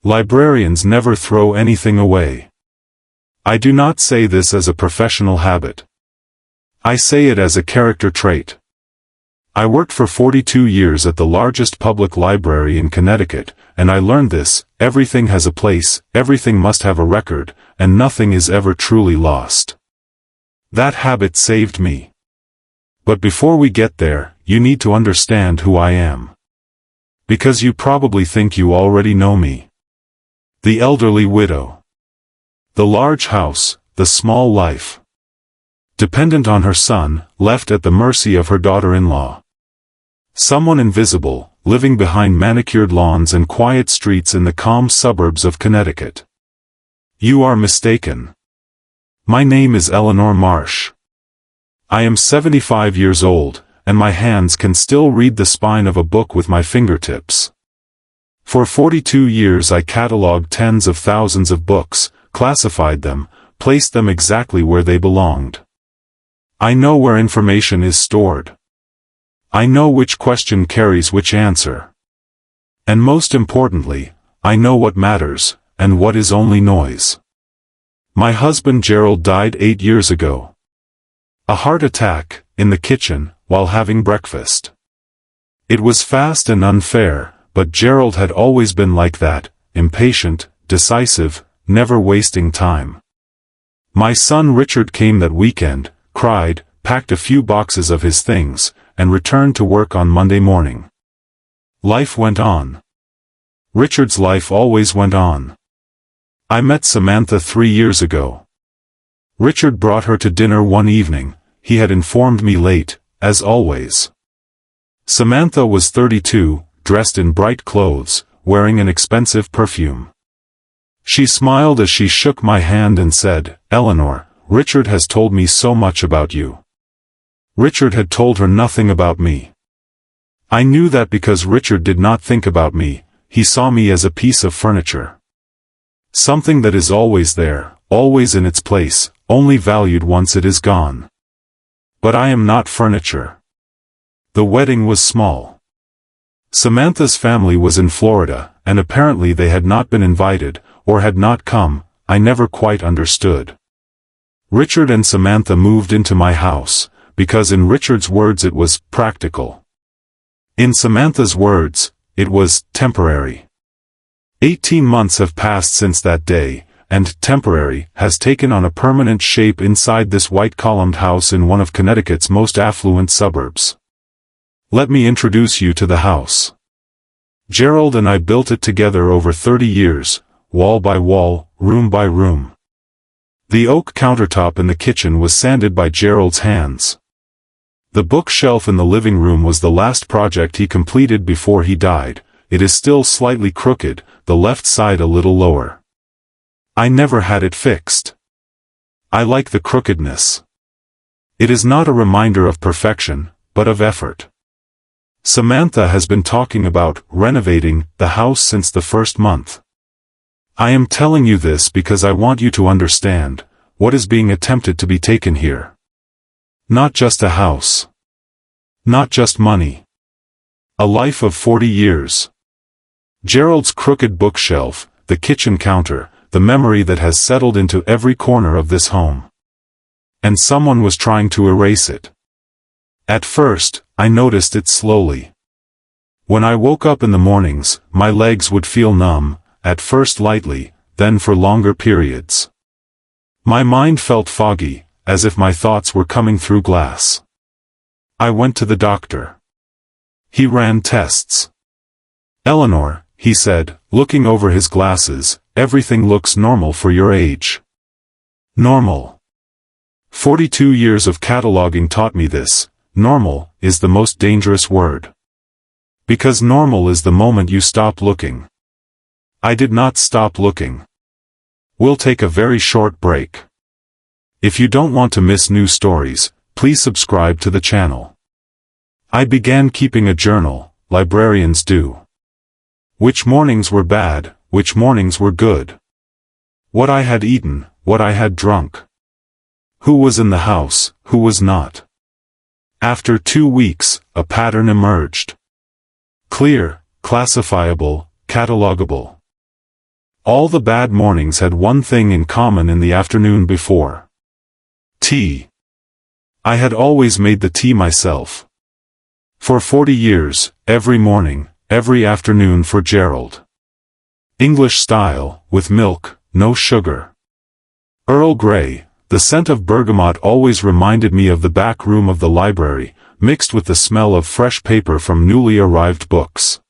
Librarians never throw anything away. I do not say this as a professional habit. I say it as a character trait. I worked for 42 years at the largest public library in Connecticut, and I learned this: everything has a place, everything must have a record, and nothing is ever truly lost. That habit saved me. But before we get there, you need to understand who I am. Because you probably think you already know me. The elderly widow. The large house, the small life. Dependent on her son, left at the mercy of her daughter-in-law. Someone invisible, living behind manicured lawns and quiet streets in the calm suburbs of Connecticut. You are mistaken. My name is Eleanor Marsh. I am 75 years old, and my hands can still read the spine of a book with my fingertips. For 42 years I catalogued tens of thousands of books, classified them, placed them exactly where they belonged. I know where information is stored. I know which question carries which answer. And most importantly, I know what matters, and what is only noise. My husband Gerald died 8 years ago. A heart attack, in the kitchen, while having breakfast. It was fast and unfair, but Gerald had always been like that, impatient, decisive, never wasting time. My son Richard came that weekend, cried, packed a few boxes of his things, and returned to work on Monday morning. Life went on. Richard's life always went on. I met Samantha 3 years ago. Richard brought her to dinner one evening. He had informed me late, as always. Samantha was 32, dressed in bright clothes, wearing an expensive perfume. She smiled as she shook my hand and said, "Eleanor, Richard has told me so much about you." Richard had told her nothing about me. I knew that because Richard did not think about me, he saw me as a piece of furniture. Something that is always there, always in its place, only valued once it is gone. But I am not furniture. The wedding was small. Samantha's family was in Florida, and apparently they had not been invited, or had not come. I never quite understood. Richard and Samantha moved into my house, because in Richard's words it was practical. In Samantha's words, it was temporary. 18 months have passed since that day, and temporary has taken on a permanent shape inside this white-columned house in one of Connecticut's most affluent suburbs. Let me introduce you to the house. Gerald and I built it together over 30 years, wall by wall, room by room. The oak countertop in the kitchen was sanded by Gerald's hands. The bookshelf in the living room was the last project he completed before he died. It is still slightly crooked, the left side a little lower. I never had it fixed. I like the crookedness. It is not a reminder of perfection, but of effort. Samantha has been talking about renovating the house since the first month. I am telling you this because I want you to understand what is being attempted to be taken here. Not just a house. Not just money. A life of 40 years. Gerald's crooked bookshelf, the kitchen counter, the memory that has settled into every corner of this home. And someone was trying to erase it. At first, I noticed it slowly. When I woke up in the mornings, my legs would feel numb, at first lightly, then for longer periods. My mind felt foggy, as if my thoughts were coming through glass. I went to the doctor. He ran tests. "Eleanor," he said, looking over his glasses, "everything looks normal for your age." Normal. 42 years of cataloging taught me this. Normal is the most dangerous word. Because normal is the moment you stop looking. I did not stop looking. We'll take a very short break. If you don't want to miss new stories, please subscribe to the channel. I began keeping a journal, librarians do. Which mornings were bad, which mornings were good. What I had eaten, what I had drunk. Who was in the house, who was not. After 2 weeks, a pattern emerged. Clear, classifiable, catalogable. All the bad mornings had one thing in common in the afternoon before. Tea. I had always made the tea myself. For 40 years, every morning, every afternoon for Gerald. English style, with milk, no sugar. Earl Grey, the scent of bergamot always reminded me of the back room of the library, mixed with the smell of fresh paper from newly arrived books.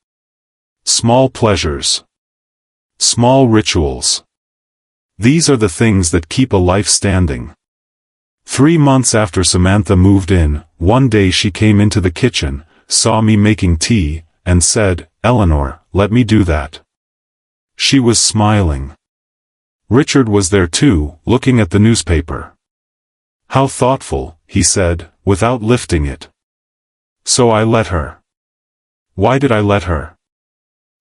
Small pleasures. Small rituals. These are the things that keep a life standing. 3 months after Samantha moved in, one day she came into the kitchen, saw me making tea, and said, "Eleanor, let me do that." She was smiling. Richard was there too, looking at the newspaper. "How thoughtful," he said, without lifting it. So I let her. Why did I let her?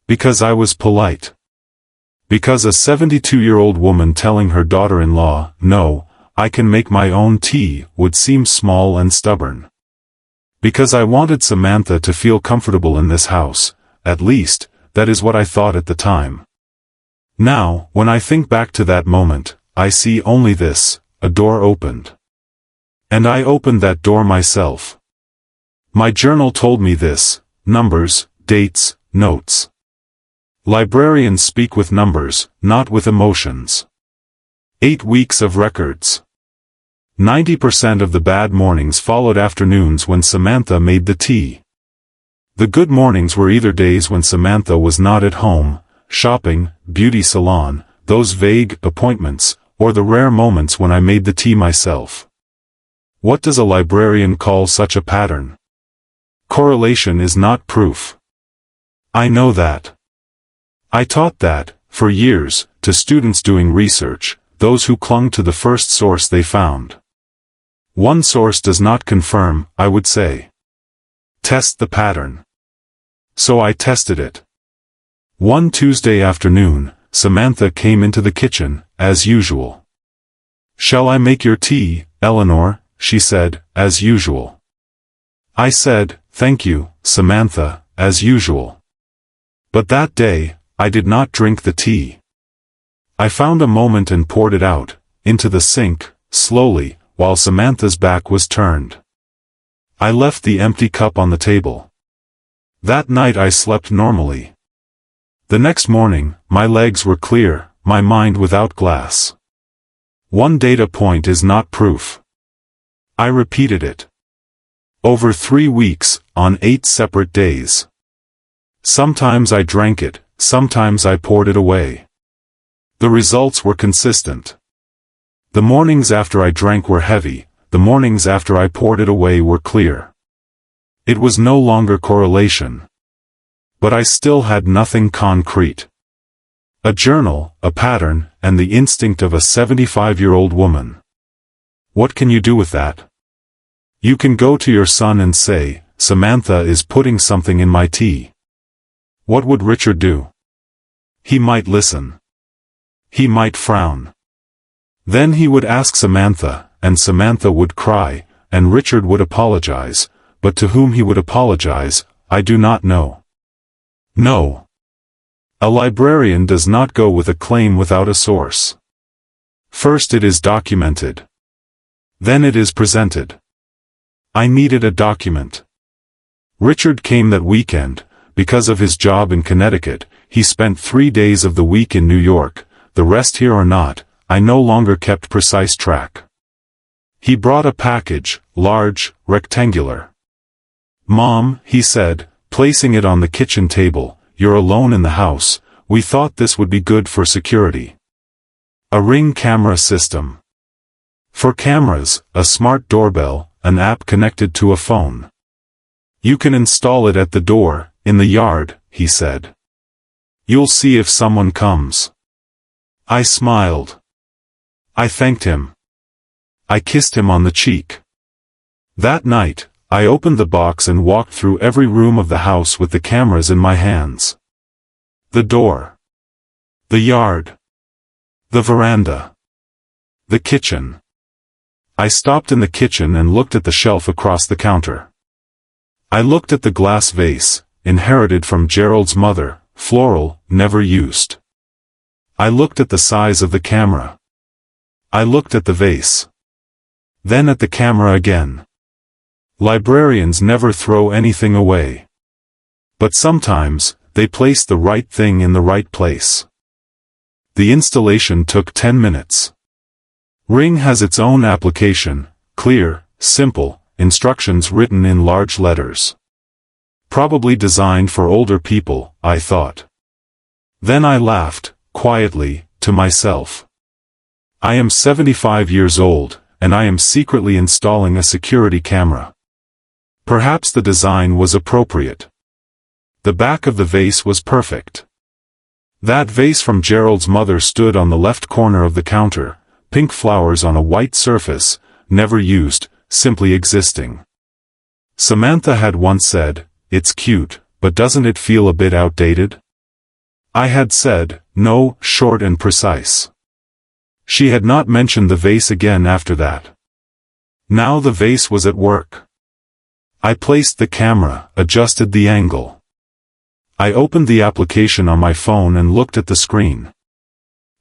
Because I was polite. Because a 72-year-old woman telling her daughter-in-law, "No, I can make my own tea," would seem small and stubborn. Because I wanted Samantha to feel comfortable in this house, at least, that is what I thought at the time. Now, when I think back to that moment, I see only this: a door opened. And I opened that door myself. My journal told me this: numbers, dates, notes. Librarians speak with numbers, not with emotions. 8 weeks of records. 90% of the bad mornings followed afternoons when Samantha made the tea. The good mornings were either days when Samantha was not at home, shopping, beauty salon, those vague appointments, or the rare moments when I made the tea myself. What does a librarian call such a pattern? Correlation is not proof. I know that. I taught that, for years, to students doing research, those who clung to the first source they found. One source does not confirm, I would say. Test the pattern. So I tested it. One Tuesday afternoon, Samantha came into the kitchen, as usual. "Shall I make your tea, Eleanor?" she said, as usual. I said, "Thank you, Samantha," as usual. But that day, I did not drink the tea. I found a moment and poured it out, into the sink, slowly, while Samantha's back was turned. I left the empty cup on the table. That night I slept normally. The next morning, my legs were clear, my mind without glass. One data point is not proof. I repeated it. Over 3 weeks, on 8 separate days. Sometimes I drank it, sometimes I poured it away. The results were consistent. The mornings after I drank were heavy, the mornings after I poured it away were clear. It was no longer correlation. But I still had nothing concrete. A journal, a pattern, and the instinct of a 75-year-old woman. What can you do with that? You can go to your son and say, "Samantha is putting something in my tea." What would Richard do? He might listen. He might frown. Then he would ask Samantha, and Samantha would cry, and Richard would apologize, but to whom he would apologize, I do not know. No. A librarian does not go with a claim without a source. First it is documented. Then it is presented. I needed a document. Richard came that weekend. Because of his job in Connecticut, he spent 3 days of the week in New York, the rest here or not, I no longer kept precise track. He brought a package, large, rectangular. "Mom," he said, placing it on the kitchen table, "you're alone in the house, we thought this would be good for security. A Ring camera system. For cameras, a smart doorbell, an app connected to a phone. You can install it at the door, in the yard," he said. "You'll see if someone comes." I smiled. I thanked him. I kissed him on the cheek. That night, I opened the box and walked through every room of the house with the cameras in my hands. The door. The yard. The veranda. The kitchen. I stopped in the kitchen and looked at the shelf across the counter. I looked at the glass vase, inherited from Gerald's mother, floral, never used. I looked at the size of the camera. I looked at the vase. Then at the camera again. Librarians never throw anything away. But sometimes, they place the right thing in the right place. The installation took 10 minutes. Ring has its own application, clear, simple, instructions written in large letters. Probably designed for older people, I thought. Then I laughed, quietly, to myself. I am 75 years old, and I am secretly installing a security camera. Perhaps the design was appropriate. The back of the vase was perfect. That vase from Gerald's mother stood on the left corner of the counter, pink flowers on a white surface, never used, simply existing. Samantha had once said, "It's cute, but doesn't it feel a bit outdated?" I had said, "No," short and precise. She had not mentioned the vase again after that. Now the vase was at work. I placed the camera, adjusted the angle. I opened the application on my phone and looked at the screen.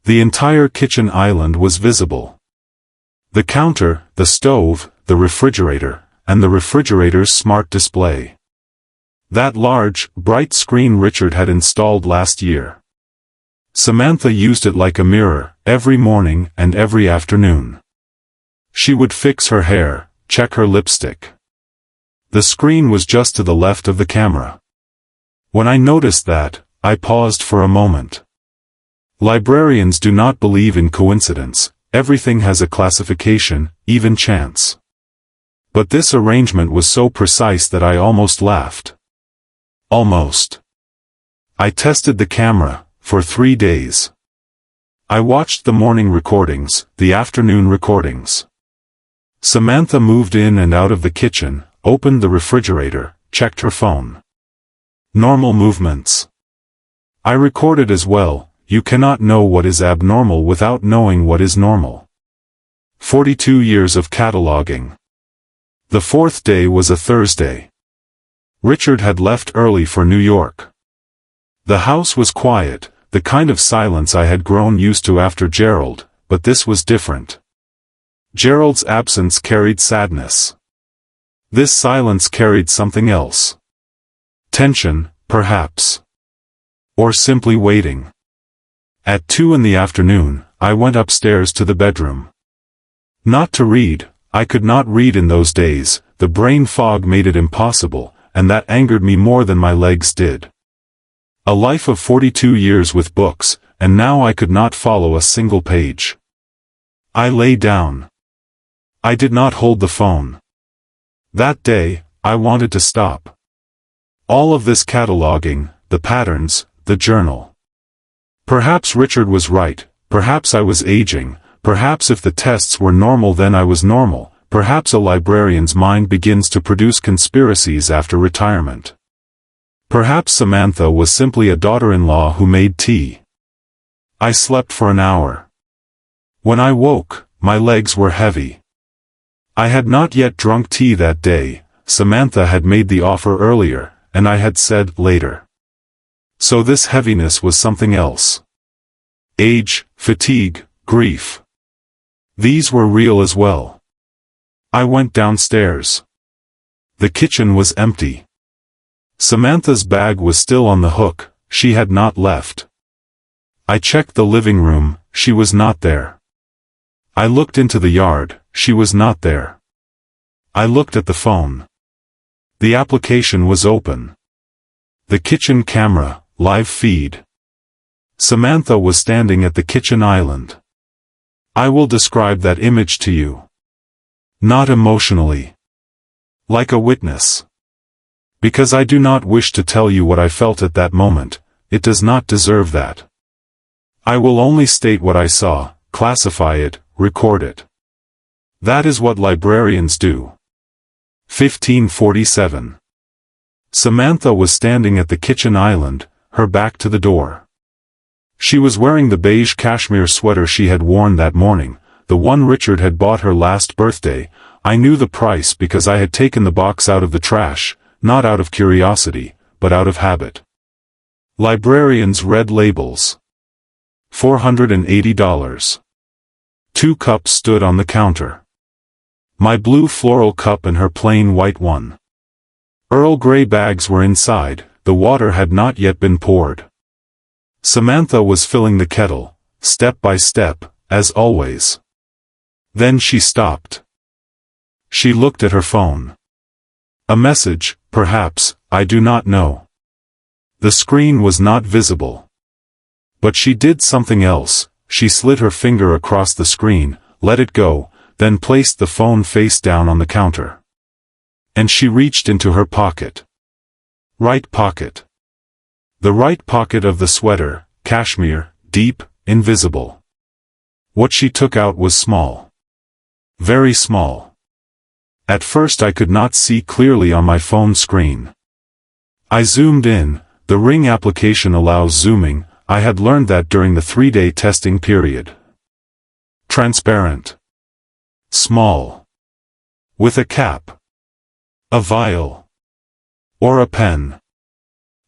The entire kitchen island was visible. The counter, the stove, the refrigerator, and the refrigerator's smart display. That large, bright screen Richard had installed last year. Samantha used it like a mirror, every morning and every afternoon. She would fix her hair, check her lipstick. The screen was just to the left of the camera. When I noticed that, I paused for a moment. Librarians do not believe in coincidence, everything has a classification, even chance. But this arrangement was so precise that I almost laughed. Almost. I tested the camera, for 3 days. I watched the morning recordings, the afternoon recordings. Samantha moved in and out of the kitchen, opened the refrigerator, checked her phone. Normal movements. I recorded as well. You cannot know what is abnormal without knowing what is normal. 42 years of cataloging. The 4th day was a Thursday. Richard had left early for New York. The house was quiet, the kind of silence I had grown used to after Gerald, but this was different. Gerald's absence carried sadness. This silence carried something else. Tension, perhaps. Or simply waiting. At 2 in the afternoon, I went upstairs to the bedroom. Not to read, I could not read in those days, the brain fog made it impossible, and that angered me more than my legs did. A life of 42 years with books, and now I could not follow a single page. I lay down. I did not hold the phone. That day, I wanted to stop. All of this cataloging, the patterns, the journal. Perhaps Richard was right, perhaps I was aging, perhaps if the tests were normal then I was normal, perhaps a librarian's mind begins to produce conspiracies after retirement. Perhaps Samantha was simply a daughter-in-law who made tea. I slept for an hour. When I woke, my legs were heavy. I had not yet drunk tea that day, Samantha had made the offer earlier, and I had said later. So this heaviness was something else. Age, fatigue, grief. These were real as well. I went downstairs. The kitchen was empty. Samantha's bag was still on the hook, she had not left. I checked the living room, she was not there. I looked into the yard, she was not there. I looked at the phone. The application was open. The kitchen camera, live feed. Samantha was standing at the kitchen island. I will describe that image to you. Not emotionally. Like a witness. Because I do not wish to tell you what I felt at that moment, it does not deserve that. I will only state what I saw, classify it, record it. That is what librarians do. 1547. Samantha was standing at the kitchen island, her back to the door. She was wearing the beige cashmere sweater she had worn that morning, the one Richard had bought her last birthday. I knew the price because I had taken the box out of the trash, not out of curiosity, but out of habit. Librarians read labels. $480. 2 cups stood on the counter. My blue floral cup and her plain white one. Earl Grey bags were inside, the water had not yet been poured. Samantha was filling the kettle, step by step, as always. Then she stopped. She looked at her phone. A message, perhaps, I do not know. The screen was not visible. But she did something else. She slid her finger across the screen, let it go, then placed the phone face down on the counter. And she reached into her pocket. Right pocket. The right pocket of the sweater, cashmere, deep, invisible. What she took out was small. Very small. At first I could not see clearly on my phone screen. I zoomed in. The Ring application allows zooming. I had learned that during the 3-day testing period. Transparent. Small. With a cap. A vial. Or a pen.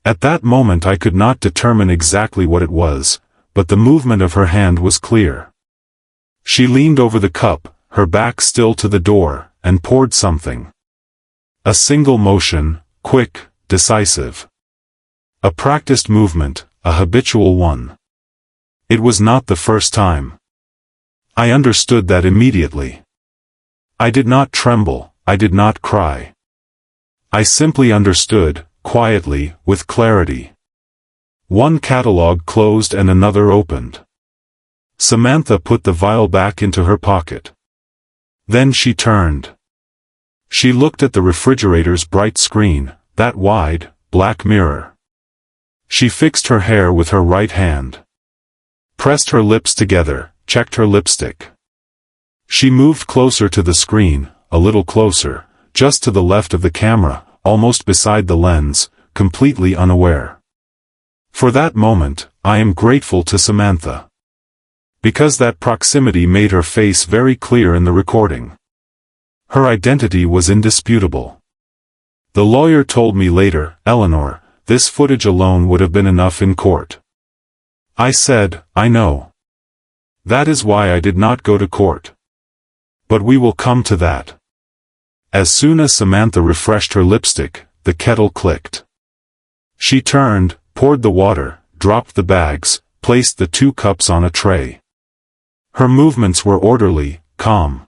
At that moment I could not determine exactly what it was, but the movement of her hand was clear. She leaned over the cup, her back still to the door, and poured something. A single motion, quick, decisive. A practiced movement, a habitual one. It was not the first time. I understood that immediately. I did not tremble, I did not cry. I simply understood, quietly, with clarity. One catalog closed and another opened. Samantha put the vial back into her pocket. Then she turned. She looked at the refrigerator's bright screen, that wide, black mirror. She fixed her hair with her right hand. Pressed her lips together, checked her lipstick. She moved closer to the screen, a little closer, just to the left of the camera, almost beside the lens, completely unaware. For that moment, I am grateful to Samantha. Because that proximity made her face very clear in the recording. Her identity was indisputable. The lawyer told me later, Eleanor, this footage alone would have been enough in court. I said, I know. That is why I did not go to court. But we will come to that. As soon as Samantha refreshed her lipstick, the kettle clicked. She turned, poured the water, dropped the bags, placed the 2 cups on a tray. Her movements were orderly, calm.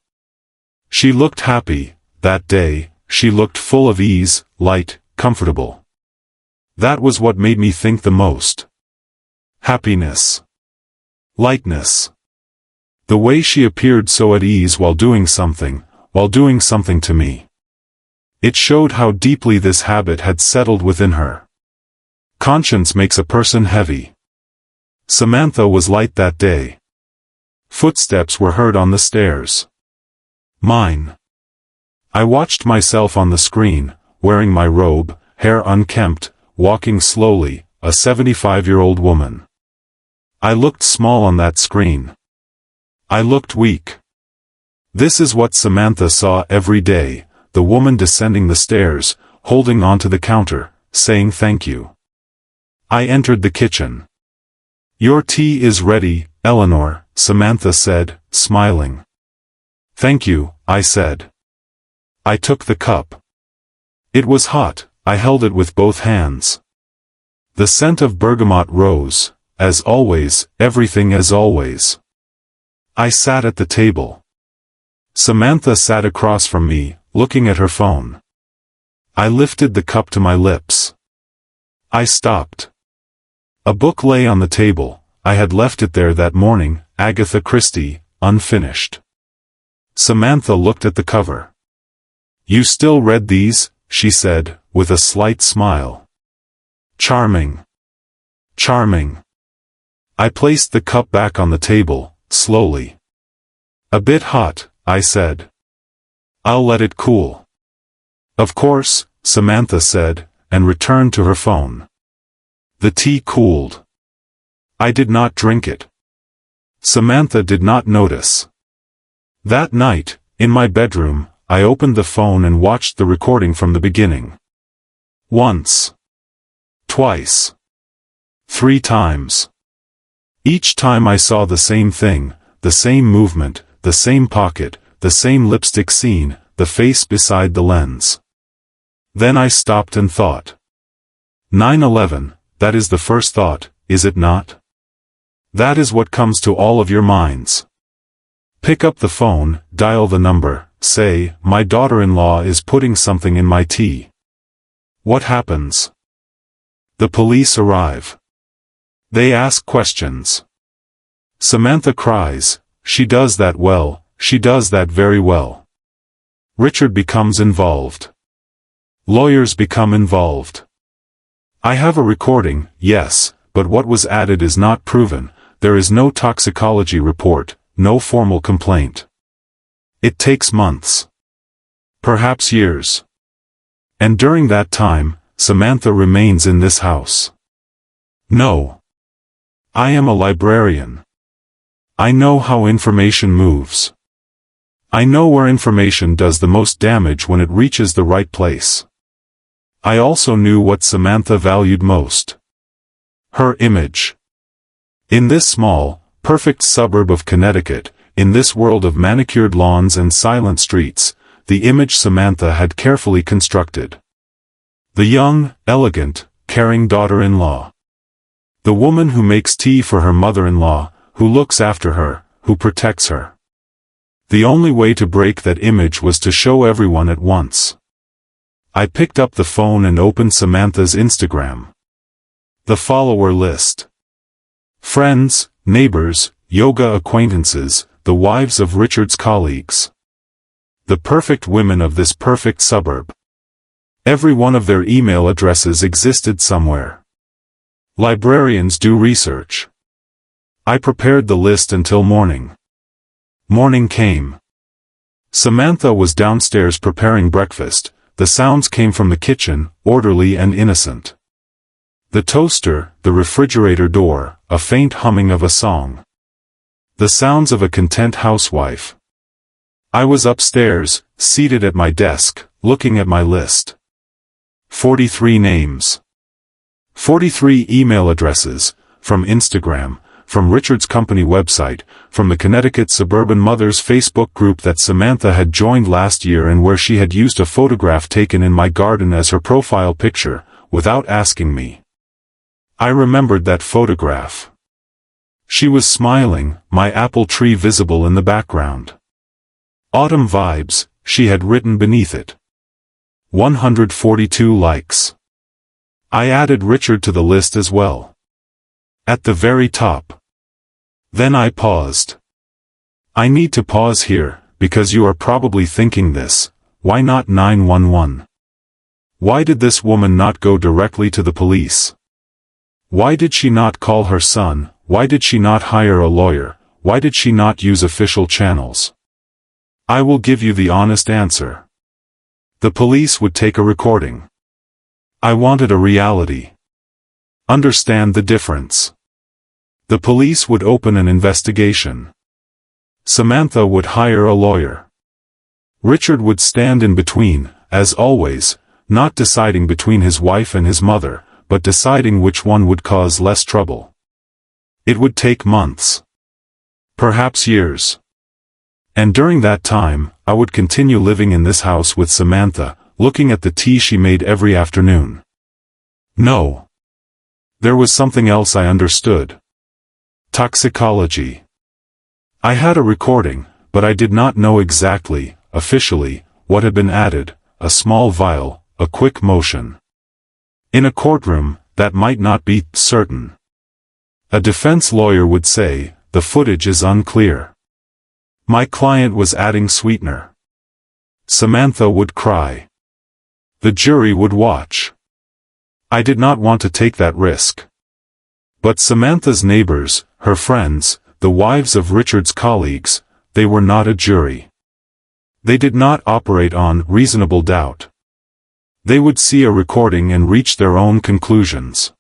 She looked happy, that day, she looked full of ease, light, comfortable. That was what made me think the most. Happiness. Lightness. The way she appeared so at ease while doing something to me. It showed how deeply this habit had settled within her. Conscience makes a person heavy. Samantha was light that day. Footsteps were heard on the stairs. Mine. I watched myself on the screen, wearing my robe, hair unkempt, walking slowly, a 75-year-old woman. I looked small on that screen. I looked weak. This is what Samantha saw every day, the woman descending the stairs, holding onto the counter, saying thank you. I entered the kitchen. Your tea is ready, Eleanor, Samantha said, smiling. Thank you, I said. I took the cup. It was hot. I held it with both hands. The scent of bergamot rose, as always, everything as always. I sat at the table. Samantha sat across from me, looking at her phone. I lifted the cup to my lips. I stopped. A book lay on the table. I had left it there that morning, Agatha Christie, unfinished. Samantha looked at the cover. You still read these? She said, with a slight smile. Charming. Charming. I placed the cup back on the table, slowly. A bit hot, I said. I'll let it cool. Of course, Samantha said, and returned to her phone. The tea cooled. I did not drink it. Samantha did not notice. That night, in my bedroom, I opened the phone and watched the recording from the beginning. Once. Twice. 3 times. Each time I saw the same thing, the same movement, the same pocket, the same lipstick scene, the face beside the lens. Then I stopped and thought. 9/11, that is the first thought, is it not? That is what comes to all of your minds. Pick up the phone, dial the number, say, my daughter-in-law is putting something in my tea. What happens? The police arrive. They ask questions. Samantha cries, she does that well, she does that very well. Richard becomes involved. Lawyers become involved. I have a recording, yes, but what was added is not proven, there is no toxicology report, no formal complaint. It takes months. Perhaps years. And during that time, Samantha remains in this house. No. I am a librarian. I know how information moves. I know where information does the most damage when it reaches the right place. I also knew what Samantha valued most. Her image. In this small, perfect suburb of Connecticut, in this world of manicured lawns and silent streets, the image Samantha had carefully constructed. The young, elegant, caring daughter-in-law. The woman who makes tea for her mother-in-law, who looks after her, who protects her. The only way to break that image was to show everyone at once. I picked up the phone and opened Samantha's Instagram. The follower list. Friends, neighbors, yoga acquaintances, the wives of Richard's colleagues. The perfect women of this perfect suburb. Every one of their email addresses existed somewhere. Librarians do research. I prepared the list until morning. Morning came. Samantha was downstairs preparing breakfast, the sounds came from the kitchen, orderly and innocent. The toaster, the refrigerator door, a faint humming of a song. The sounds of a content housewife. I was upstairs, seated at my desk, looking at my list. 43 names. 43 email addresses, from Instagram, from Richard's company website, from the Connecticut Suburban Mothers Facebook group that Samantha had joined last year and where she had used a photograph taken in my garden as her profile picture, without asking me. I remembered that photograph. She was smiling, my apple tree visible in the background. Autumn vibes, she had written beneath it. 142 likes. I added Richard to the list as well. At the very top. Then I paused. I need to pause here, because you are probably thinking this, why not 911? Why did this woman not go directly to the police? Why did she not call her son? Why did she not hire a lawyer? Why did she not use official channels? I will give you the honest answer. The police would take a recording. I wanted a reality. Understand the difference. The police would open an investigation. Samantha would hire a lawyer. Richard would stand in between, as always, not deciding between his wife and his mother, but deciding which one would cause less trouble. It would take months. Perhaps years. And during that time, I would continue living in this house with Samantha, looking at the tea she made every afternoon. No. There was something else I understood. Toxicology. I had a recording, but I did not know exactly, officially, what had been added, a small vial, a quick motion. In a courtroom, that might not be certain. A defense lawyer would say, the footage is unclear. My client was adding sweetener. Samantha would cry. The jury would watch. I did not want to take that risk. But Samantha's neighbors, her friends, the wives of Richard's colleagues, they were not a jury. They did not operate on reasonable doubt. They would see a recording and reach their own conclusions.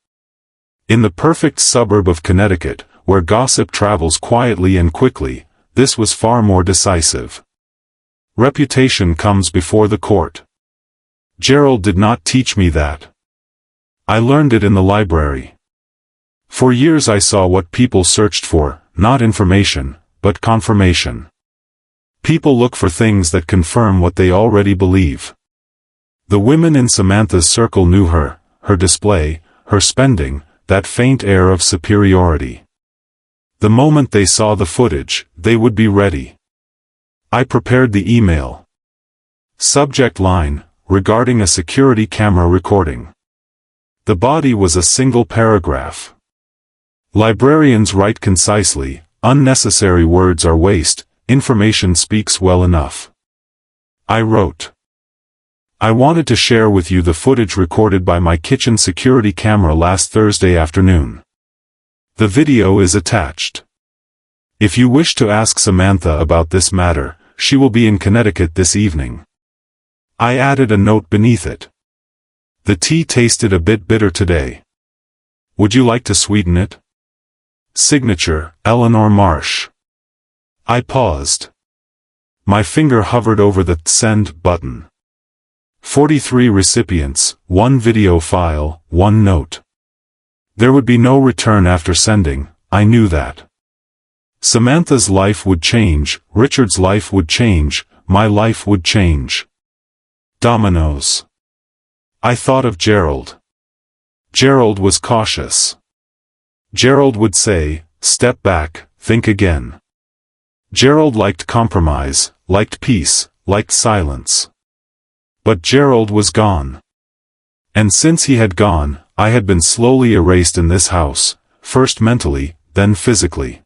In the perfect suburb of Connecticut, where gossip travels quietly and quickly, this was far more decisive. Reputation comes before the court. Gerald did not teach me that. I learned it in the library. For years I saw what people searched for, not information, but confirmation. People look for things that confirm what they already believe. The women in Samantha's circle knew her, her display, her spending, that faint air of superiority. The moment they saw the footage, they would be ready. I prepared the email. Subject line, regarding a security camera recording. The body was a single paragraph. Librarians write concisely, unnecessary words are waste, information speaks well enough. I wrote. I wanted to share with you the footage recorded by my kitchen security camera last Thursday afternoon. The video is attached. If you wish to ask Samantha about this matter, she will be in Connecticut this evening. I added a note beneath it. The tea tasted a bit bitter today. Would you like to sweeten it? Signature, Eleanor Marsh. I paused. My finger hovered over the send button. 43 recipients, 1 video file, 1 note. There would be no return after sending, I knew that. Samantha's life would change, Richard's life would change, my life would change. Dominoes. I thought of Gerald. Gerald was cautious. Gerald would say, step back, think again. Gerald liked compromise, liked peace, liked silence. But Gerald was gone. And since he had gone, I had been slowly erased in this house, first mentally, then physically.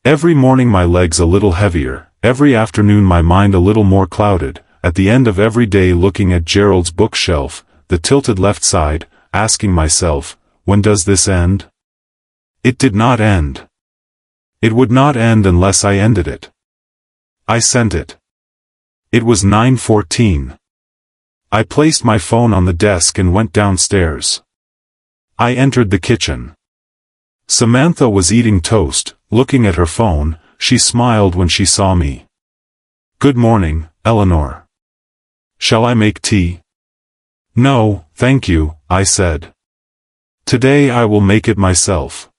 Every morning my legs a little heavier, every afternoon my mind a little more clouded, at the end of every day looking at Gerald's bookshelf, the tilted left side, asking myself, when does this end? It did not end. It would not end unless I ended it. I sent it. It was 9:14. I placed my phone on the desk and went downstairs. I entered the kitchen. Samantha was eating toast, looking at her phone. She smiled when she saw me. Good morning, Eleanor. Shall I make tea? No, thank you, I said. Today I will make it myself.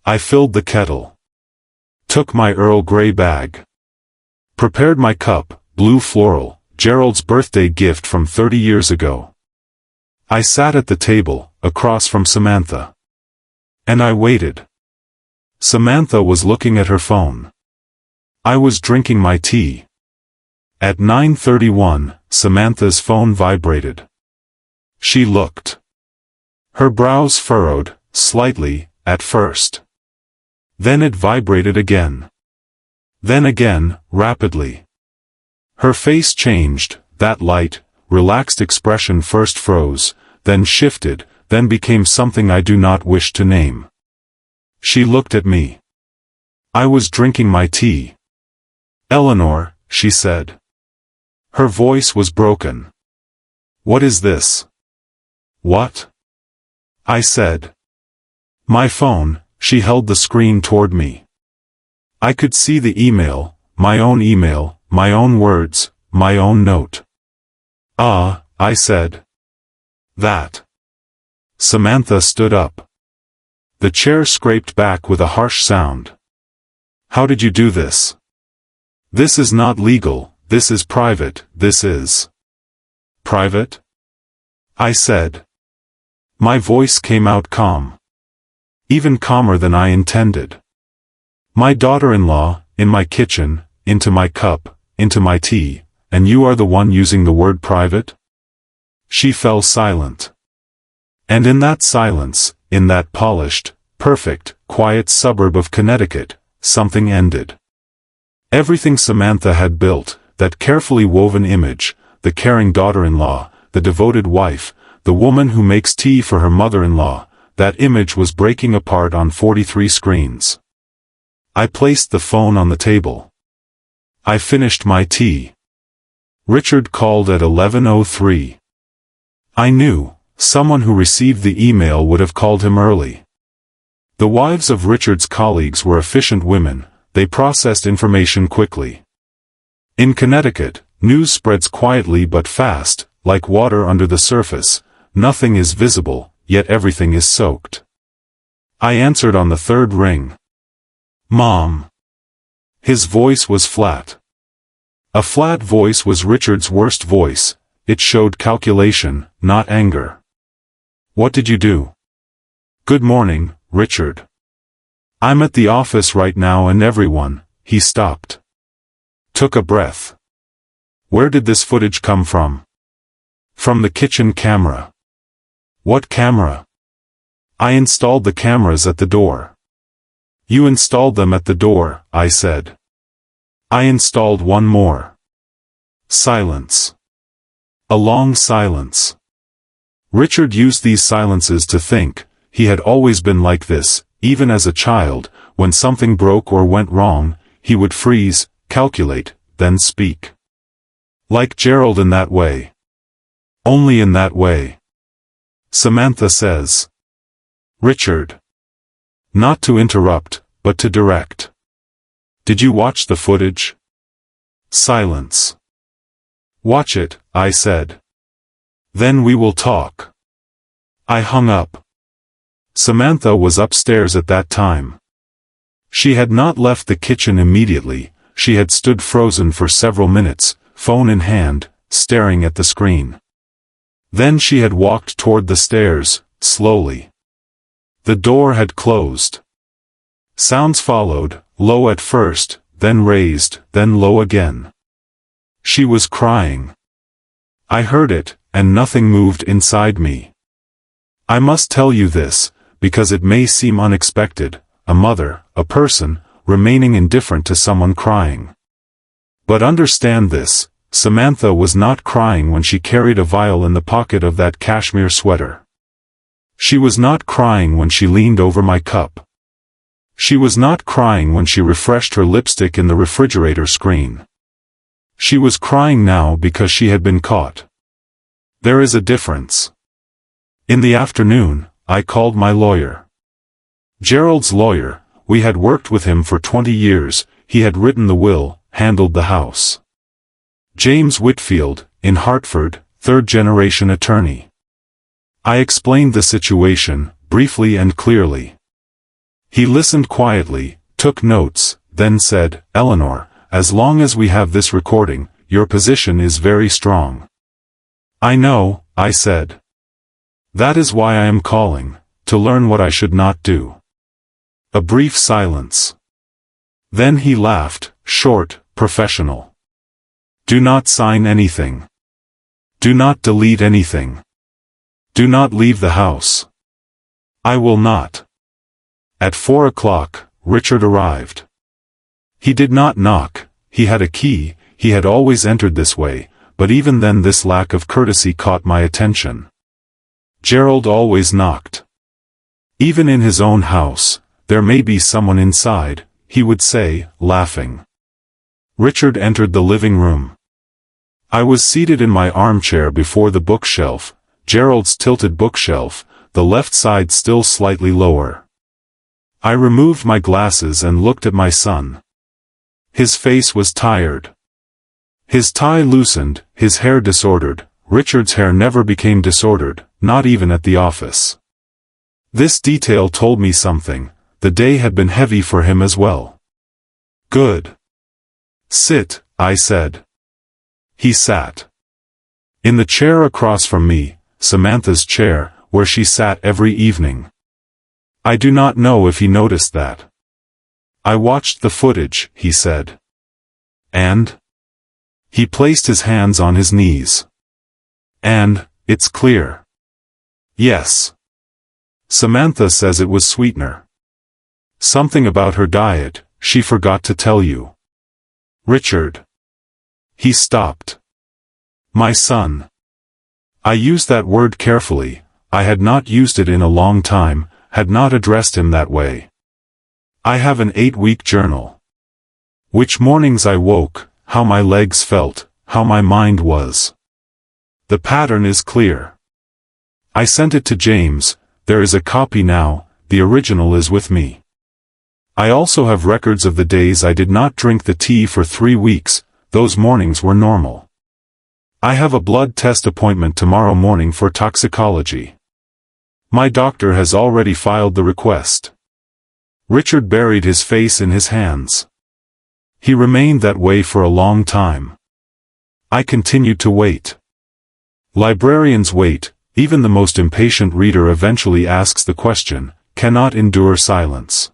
I filled the kettle. Took my Earl Grey bag. Prepared my cup, blue floral, Gerald's birthday gift from 30 years ago. I sat at the table, across from Samantha. And I waited. Samantha was looking at her phone. I was drinking my tea. At 9:31, Samantha's phone vibrated. She looked. Her brows furrowed, slightly, at first. Then it vibrated again. Then again, rapidly. Her face changed, that light, relaxed expression first froze, then shifted, then became something I do not wish to name. She looked at me. I was drinking my tea. Eleanor, she said. Her voice was broken. What is this? What? I said. My phone. She held the screen toward me. I could see the email, my own words, my own note. Ah, I said. That. Samantha stood up. The chair scraped back with a harsh sound. How did you do this? This is not legal, this is private, this is... Private? I said. My voice came out calm. Even calmer than I intended. My daughter-in-law, in my kitchen, into my cup, into my tea, and you are the one using the word private? She fell silent. And in that silence, in that polished, perfect, quiet suburb of Connecticut, something ended. Everything Samantha had built, that carefully woven image, the caring daughter-in-law, the devoted wife, the woman who makes tea for her mother-in-law, that image was breaking apart on 43 screens. I placed the phone on the table. I finished my tea. Richard called at 11:03. I knew, someone who received the email would have called him early. The wives of Richard's colleagues were efficient women, they processed information quickly. In Connecticut, news spreads quietly but fast, like water under the surface, nothing is visible, yet everything is soaked. I answered on the third ring. Mom. His voice was flat. A flat voice was Richard's worst voice. It showed calculation, not anger. What did you do? Good morning, Richard. I'm at the office right now and everyone. He stopped. Took a breath. Where did this footage come from? From the kitchen camera. What camera? I installed the cameras at the door. You installed them at the door, I said. I installed one more. Silence. A long silence. Richard used these silences to think. He had always been like this, even as a child. When something broke or went wrong, he would freeze, calculate, then speak. Like Gerald in that way. Only in that way. Samantha says. Richard. Not to interrupt, but to direct. Did you watch the footage? Silence. Watch it, I said. Then we will talk. I hung up. Samantha was upstairs at that time. She had not left the kitchen immediately. She had stood frozen for several minutes, phone in hand, staring at the screen. Then she had walked toward the stairs, slowly. The door had closed. Sounds followed, low at first, then raised, then low again. She was crying. I heard it, and nothing moved inside me. I must tell you this, because it may seem unexpected, a mother, a person, remaining indifferent to someone crying. But understand this, Samantha was not crying when she carried a vial in the pocket of that cashmere sweater. She was not crying when she leaned over my cup. She was not crying when she refreshed her lipstick in the refrigerator screen. She was crying now because she had been caught. There is a difference. In the afternoon, I called my lawyer. Gerald's lawyer. We had worked with him for 20 years, he had written the will, handled the house. James Whitfield, in Hartford, third-generation attorney. I explained the situation, briefly and clearly. He listened quietly, took notes, then said, Eleanor, as long as we have this recording, your position is very strong. I know, I said. That is why I am calling, to learn what I should not do. A brief silence. Then he laughed, short, professional. Do not sign anything. Do not delete anything. Do not leave the house. I will not. At 4 o'clock, Richard arrived. He did not knock, he had a key, he had always entered this way, but even then this lack of courtesy caught my attention. Gerald always knocked. Even in his own house, there may be someone inside, he would say, laughing. Richard entered the living room. I was seated in my armchair before the bookshelf, Gerald's tilted bookshelf, the left side still slightly lower. I removed my glasses and looked at my son. His face was tired. His tie loosened, his hair disordered. Richard's hair never became disordered, not even at the office. This detail told me something. The day had been heavy for him as well. Good. Sit, I said. He sat. In the chair across from me, Samantha's chair, where she sat every evening. I do not know if he noticed that. I watched the footage, he said. And? He placed his hands on his knees. And, it's clear. Yes. Samantha says it was sweetener. Something about her diet, she forgot to tell you. Richard. He stopped. My son. I used that word carefully, I had not used it in a long time, had not addressed him that way. I have an 8-week journal. Which mornings I woke, how my legs felt, how my mind was. The pattern is clear. I sent it to James, there is a copy now, the original is with me. I also have records of the days I did not drink the tea for 3 weeks, those mornings were normal. I have a blood test appointment tomorrow morning for toxicology. My doctor has already filed the request. Richard buried his face in his hands. He remained that way for a long time. I continued to wait. Librarians wait, even the most impatient reader eventually asks the question, cannot endure silence.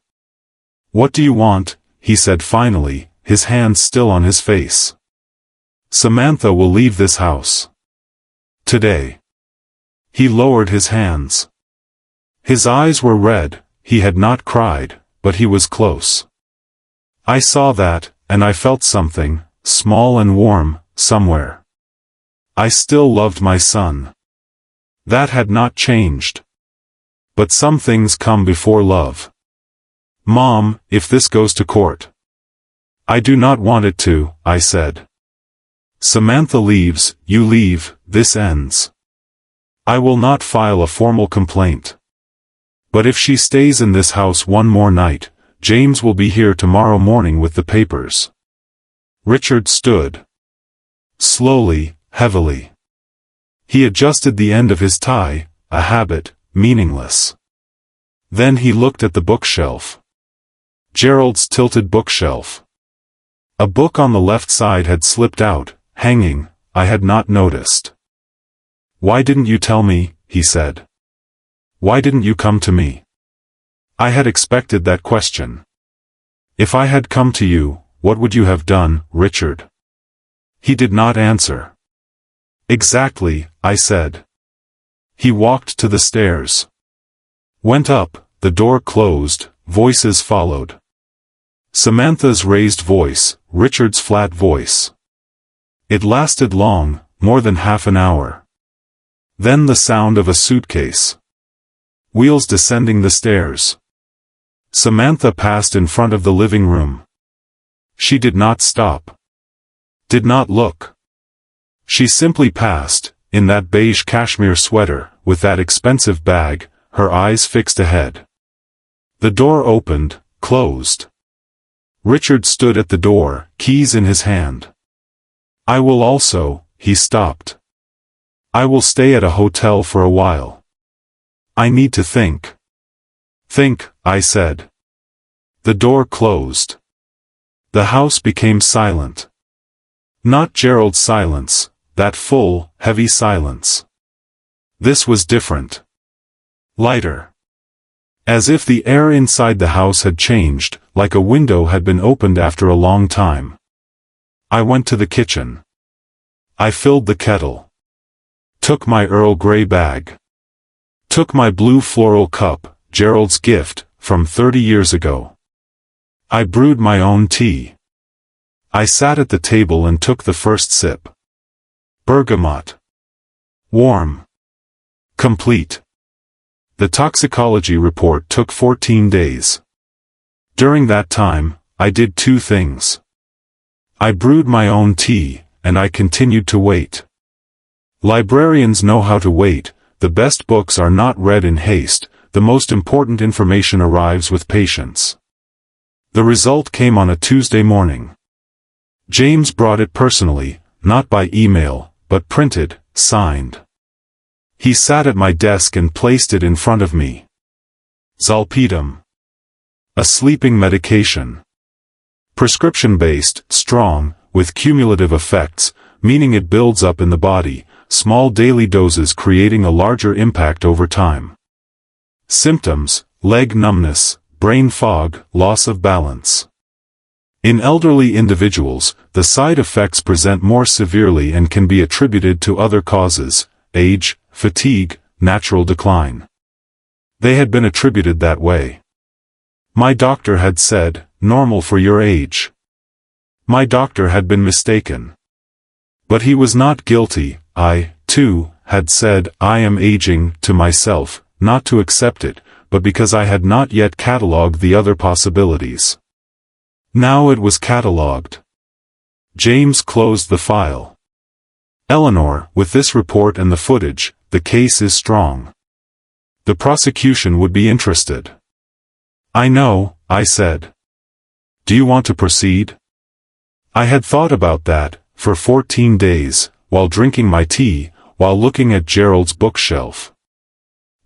"What do you want?" he said finally, his hands still on his face. "Samantha will leave this house. Today." He lowered his hands. His eyes were red, he had not cried, but he was close. I saw that, and I felt something, small and warm, somewhere. I still loved my son. That had not changed. But some things come before love. "Mom, if this goes to court." "I do not want it to," I said. "Samantha leaves, you leave, this ends. I will not file a formal complaint. But if she stays in this house one more night, James will be here tomorrow morning with the papers." Richard stood. Slowly, heavily. He adjusted the end of his tie, a habit, meaningless. Then he looked at the bookshelf. Gerald's tilted bookshelf. A book on the left side had slipped out, hanging, I had not noticed. "Why didn't you tell me?" he said. "Why didn't you come to me?" I had expected that question. "If I had come to you, what would you have done, Richard?" He did not answer. "Exactly," I said. He walked to the stairs. Went up, the door closed, voices followed. Samantha's raised voice, Richard's flat voice. It lasted long, more than half an hour. Then the sound of a suitcase. Wheels descending the stairs. Samantha passed in front of the living room. She did not stop. Did not look. She simply passed, in that beige cashmere sweater, with that expensive bag, her eyes fixed ahead. The door opened, closed. Richard stood at the door, keys in his hand. "I will also," he stopped. "I will stay at a hotel for a while. I need to think." "Think," I said. The door closed. The house became silent. Not Gerald's silence, that full, heavy silence. This was different. Lighter. As if the air inside the house had changed, like a window had been opened after a long time. I went to the kitchen. I filled the kettle. Took my Earl Grey bag. Took my blue floral cup, Gerald's gift, from 30 years ago. I brewed my own tea. I sat at the table and took the first sip. Bergamot. Warm. Complete. The toxicology report took 14 days. During that time, I did two things. I brewed my own tea, and I continued to wait. Librarians know how to wait. The best books are not read in haste, the most important information arrives with patience. The result came on a Tuesday morning. James brought it personally, not by email, but printed, signed. He sat at my desk and placed it in front of me. Zolpidem. A sleeping medication. Prescription-based, strong, with cumulative effects, meaning it builds up in the body, small daily doses creating a larger impact over time. Symptoms: leg numbness, brain fog, loss of balance. In elderly individuals, the side effects present more severely and can be attributed to other causes: age, fatigue, natural decline. They had been attributed that way. My doctor had said, normal for your age. My doctor had been mistaken. But he was not guilty. I, too, had said, I am aging, to myself, not to accept it, but because I had not yet catalogued the other possibilities. Now it was catalogued. James closed the file. Eleanor, with this report and the footage, the case is strong. The prosecution would be interested. I know, I said. Do you want to proceed? I had thought about that, for 14 days, while drinking my tea, while looking at Gerald's bookshelf.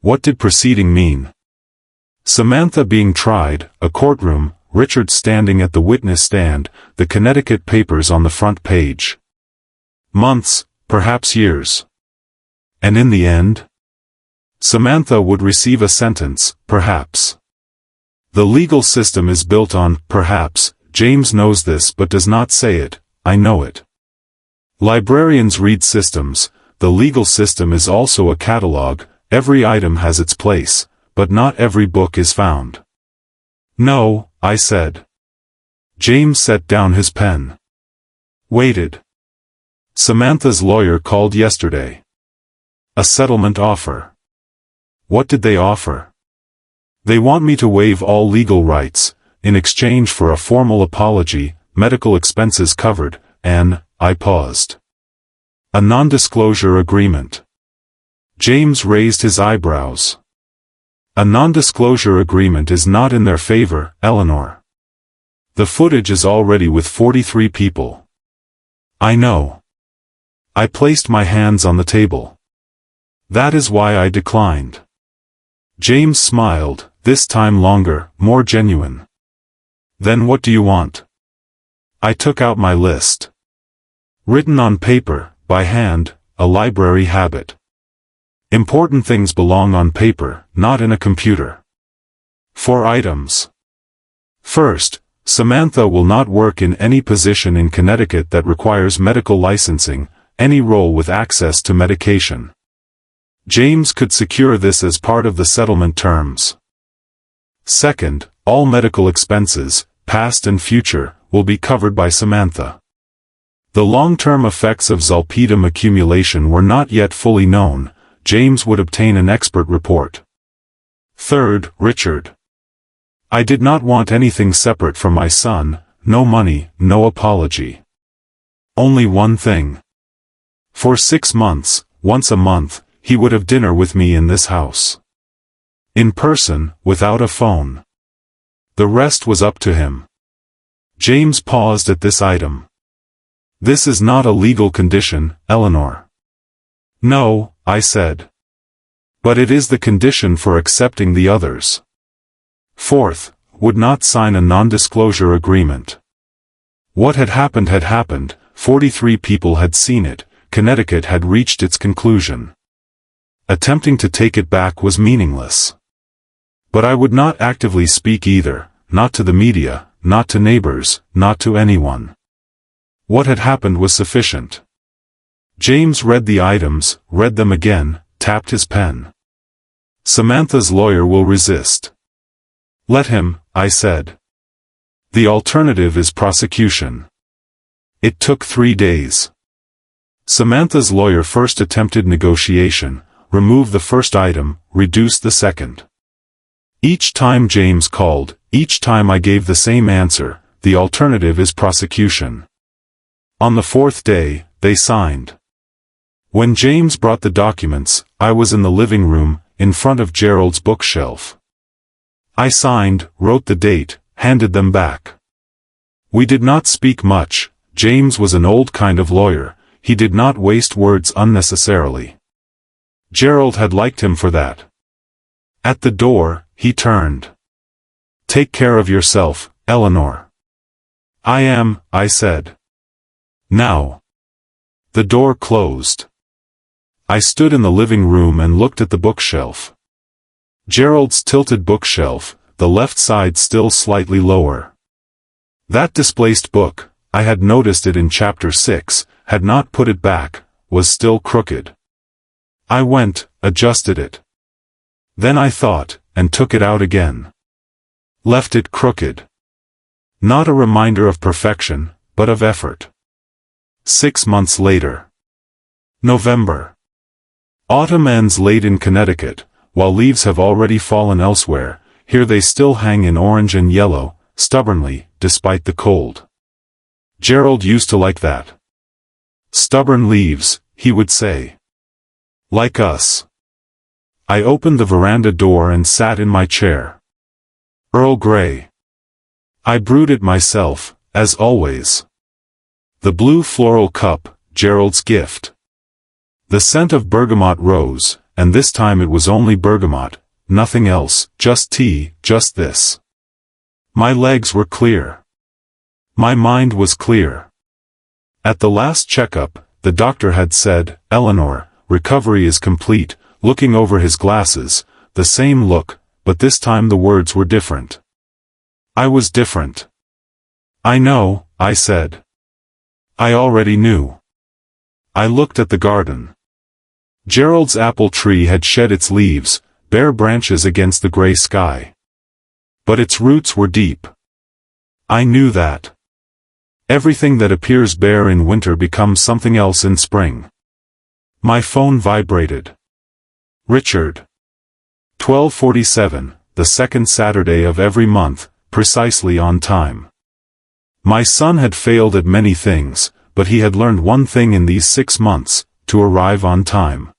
What did proceeding mean? Samantha being tried, a courtroom, Richard standing at the witness stand, the Connecticut papers on the front page. Months, perhaps years. And in the end? Samantha would receive a sentence, perhaps. The legal system is built on, perhaps. James knows this but does not say it. I know it. Librarians read systems. The legal system is also a catalog. Every item has its place, but not every book is found. No, I said. James set down his pen. Waited. Samantha's lawyer called yesterday. A settlement offer. What did they offer? They want me to waive all legal rights, in exchange for a formal apology, medical expenses covered, and, I paused. A non-disclosure agreement. James raised his eyebrows. A non-disclosure agreement is not in their favor, Eleanor. The footage is already with 43 people. I know. I placed my hands on the table. That is why I declined. James smiled, this time longer, more genuine. Then what do you want? I took out my list. Written on paper, by hand, a library habit. Important things belong on paper, not in a computer. 4 items. First, Samantha will not work in any position in Connecticut that requires medical licensing, any role with access to medication. James could secure this as part of the settlement terms. Second, all medical expenses, past and future, will be covered by Samantha. The long-term effects of zolpidem accumulation were not yet fully known. James would obtain an expert report. Third, Richard. I did not want anything separate from my son, no money, no apology. Only one thing. For 6 months, once a month, he would have dinner with me in this house. In person, without a phone. The rest was up to him. James paused at this item. This is not a legal condition, Eleanor. No, I said. But it is the condition for accepting the others. Fourth, would not sign a non-disclosure agreement. What had happened, 43 people had seen it, Connecticut had reached its conclusion. Attempting to take it back was meaningless. But I would not actively speak either, not to the media, not to neighbors, not to anyone. What had happened was sufficient. James read the items, read them again, tapped his pen. Samantha's lawyer will resist. Let him, I said. The alternative is prosecution. It took 3 days. Samantha's lawyer first attempted negotiation, removed the first item, reduced the second. Each time James called, each time I gave the same answer, the alternative is prosecution. On the 4th day, they signed. When James brought the documents, I was in the living room, in front of Gerald's bookshelf. I signed, wrote the date, handed them back. We did not speak much. James was an old kind of lawyer. He did not waste words unnecessarily. Gerald had liked him for that. At the door, he turned. Take care of yourself, Eleanor. I am, I said. Now. The door closed. I stood in the living room and looked at the bookshelf. Gerald's tilted bookshelf, the left side still slightly lower. That displaced book, I had noticed it in chapter 6, had not put it back, was still crooked. I went, adjusted it. Then I thought, and took it out again. Left it crooked. Not a reminder of perfection, but of effort. 6 months later. November. Autumn ends late in Connecticut, while leaves have already fallen elsewhere. Here they still hang in orange and yellow, stubbornly, despite the cold. Gerald used to like that. Stubborn leaves, he would say. Like us. I opened the veranda door and sat in my chair. Earl Grey. I brewed it myself, as always. The blue floral cup, Gerald's gift. The scent of bergamot rose, and this time it was only bergamot, nothing else, just tea, just this. My legs were clear. My mind was clear. At the last checkup, the doctor had said, "Eleanor, recovery is complete," looking over his glasses, the same look, but this time the words were different. I was different. "I know," I said. I already knew. I looked at the garden. Gerald's apple tree had shed its leaves, bare branches against the gray sky. But its roots were deep. I knew that. Everything that appears bare in winter becomes something else in spring. My phone vibrated. Richard. 12:47, the second Saturday of every month, precisely on time. My son had failed at many things, but he had learned one thing in these 6 months, to arrive on time.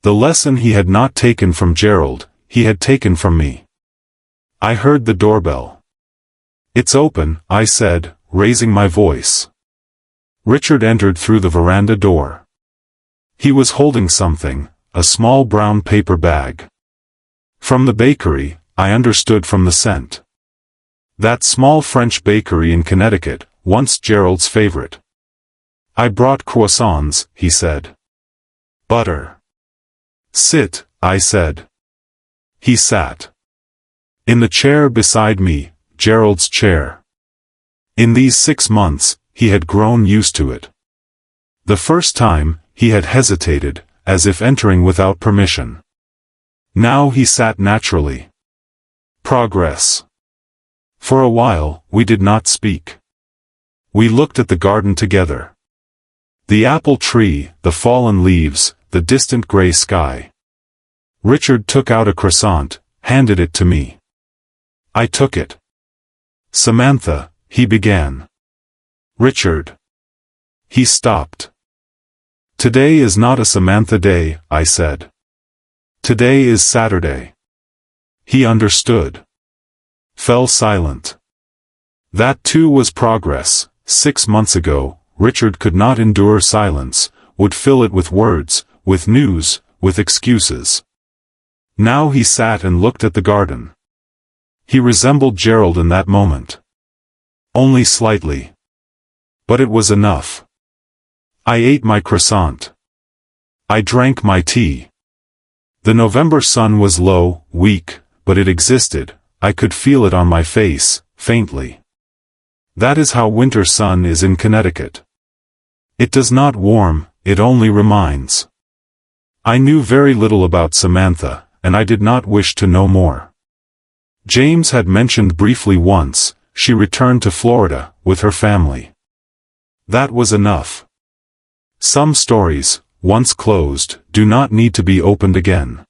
The lesson he had not taken from Gerald, he had taken from me. I heard the doorbell. "It's open," I said, raising my voice. Richard entered through the veranda door. He was holding something, a small brown paper bag. From the bakery, I understood from the scent. That small French bakery in Connecticut, once Gerald's favorite. "I brought croissants," he said. "Butter." "Sit," I said. He sat. In the chair beside me, Gerald's chair. In these 6 months, he had grown used to it. The first time, he had hesitated, as if entering without permission. Now he sat naturally. Progress. For a while, we did not speak. We looked at the garden together. The apple tree, the fallen leaves, the distant gray sky. Richard took out a croissant, handed it to me. I took it. "Samantha," he began. "Richard." He stopped. "Today is not a Samantha day," I said. "Today is Saturday." He understood. Fell silent. That too was progress. 6 months ago, Richard could not endure silence, would fill it with words, with news, with excuses. Now he sat and looked at the garden. He resembled Gerald in that moment. Only slightly. But it was enough. I ate my croissant. I drank my tea. The November sun was low, weak, but it existed. I could feel it on my face, faintly. That is how winter sun is in Connecticut. It does not warm, it only reminds. I knew very little about Samantha, and I did not wish to know more. James had mentioned briefly once, she returned to Florida, with her family. That was enough. Some stories, once closed, do not need to be opened again.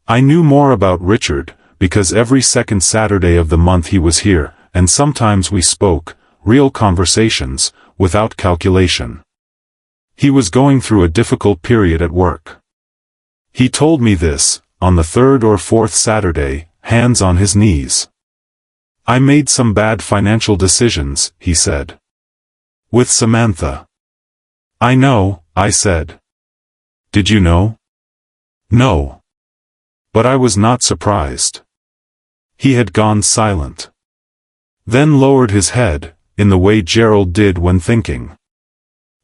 I knew more about Richard, because every second Saturday of the month he was here, and sometimes we spoke, real conversations, without calculation. He was going through a difficult period at work. He told me this, on the 3rd or 4th Saturday, hands on his knees. "I made some bad financial decisions," he said. "With Samantha." "I know," I said. "Did you know?" "No." But I was not surprised. He had gone silent. Then lowered his head, in the way Gerald did when thinking.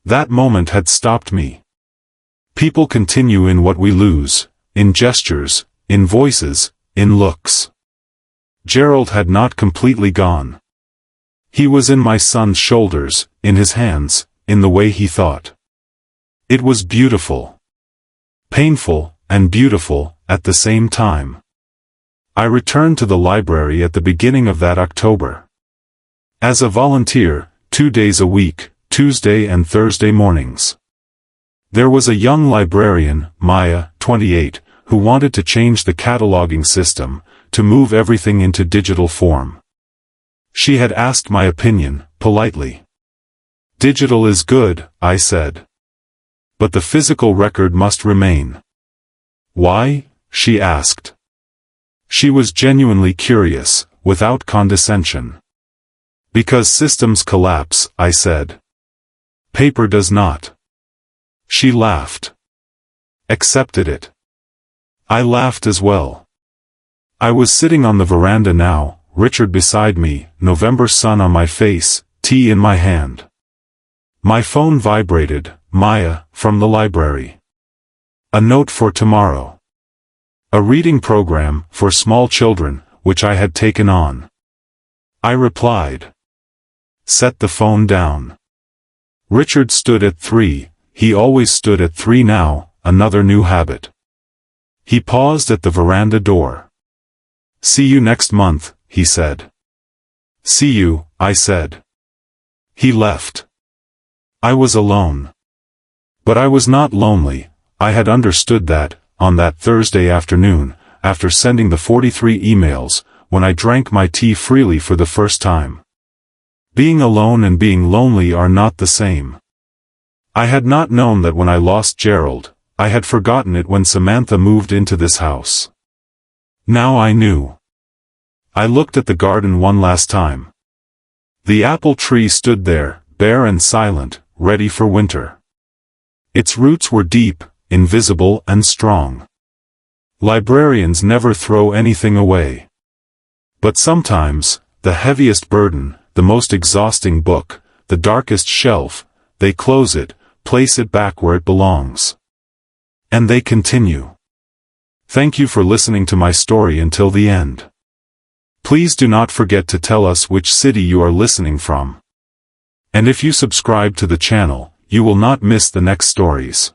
That moment had stopped me. People continue in what we lose, in gestures, in voices, in looks. Gerald had not completely gone. He was in my son's shoulders, in his hands, in the way he thought. It was beautiful. Painful, and beautiful, at the same time. I returned to the library at the beginning of that October. As a volunteer, 2 days a week, Tuesday and Thursday mornings. There was a young librarian, Maya, 28, who wanted to change the cataloging system, to move everything into digital form. She had asked my opinion, politely. "Digital is good," I said. "But the physical record must remain." "Why?" she asked. She was genuinely curious, without condescension. "Because systems collapse," I said. "Paper does not." She laughed. Accepted it. I laughed as well. I was sitting on the veranda now, Richard beside me, November sun on my face, tea in my hand. My phone vibrated, Maya, from the library. A note for tomorrow. A reading program for small children, which I had taken on. I replied. Set the phone down. Richard stood at 3, he always stood at 3 now, another new habit. He paused at the veranda door. See you next month, he said. See you, I said. He left. I was alone. But I was not lonely. I had understood that, on that Thursday afternoon, after sending the 43 emails, when I drank my tea freely for the first time. Being alone and being lonely are not the same. I had not known that when I lost Gerald. I had forgotten it when Samantha moved into this house. Now I knew. I looked at the garden one last time. The apple tree stood there, bare and silent, ready for winter. Its roots were deep, invisible and strong. Librarians never throw anything away. But sometimes, the heaviest burden, the most exhausting book, the darkest shelf, they close it, place it back where it belongs. And they continue. Thank you for listening to my story until the end. Please do not forget to tell us which city you are listening from. And if you subscribe to the channel, you will not miss the next stories.